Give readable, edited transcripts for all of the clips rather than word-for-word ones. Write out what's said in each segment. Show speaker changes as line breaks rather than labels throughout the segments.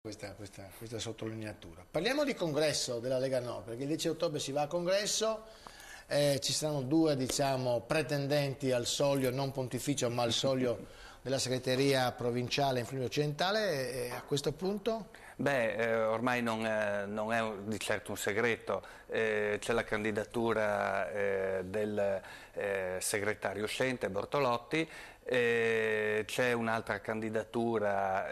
questa sottolineatura. Parliamo di congresso della Lega Nord, perché il 10 ottobre si va a congresso, ci saranno due pretendenti al soglio, non pontificio ma al soglio della segreteria provinciale in Friuli Occidentale, e a questo punto?
Ormai non è di certo un segreto, c'è la candidatura del segretario uscente Bortolotti, c'è un'altra candidatura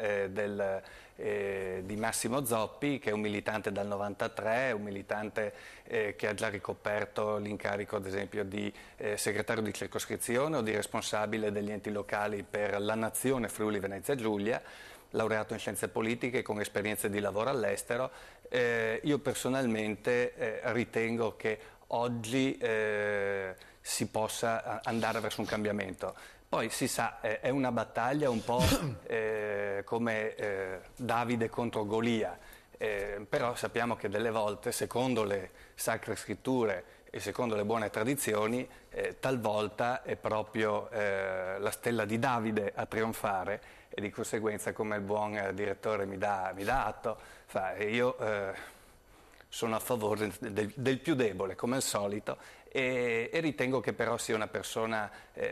di Massimo Zoppi, che è un militante dal 93, un militante che ha già ricoperto l'incarico ad esempio di segretario di circoscrizione o di responsabile degli enti locali per la nazione Friuli Venezia Giulia, laureato in scienze politiche con esperienze di lavoro all'estero. Io personalmente ritengo che oggi si possa andare verso un cambiamento. Poi si sa, è una battaglia un po' come Davide contro Golia, però sappiamo che delle volte, secondo le sacre scritture e secondo le buone tradizioni, talvolta è proprio la stella di Davide a trionfare, e di conseguenza, come il buon direttore mi dà atto, io sono a favore del più debole, come al solito, e ritengo che però sia una persona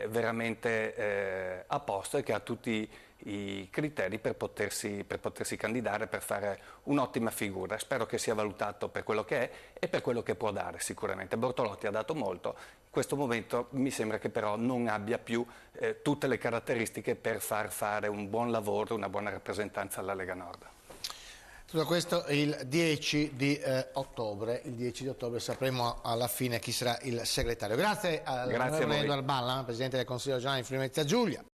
veramente a posto e che ha tutti i criteri per potersi candidare, per fare un'ottima figura. Spero che sia valutato per quello che è e per quello che può dare sicuramente. Bortolotti ha dato molto, in questo momento mi sembra che però non abbia più tutte le caratteristiche per far fare un buon lavoro, una buona rappresentanza alla Lega Nord.
Tutto questo il 10 di ottobre, sapremo alla fine chi sarà il segretario. Grazie all'onorevole Edward Ballan, Presidente del Consiglio regionale di Friuli Venezia Giulia.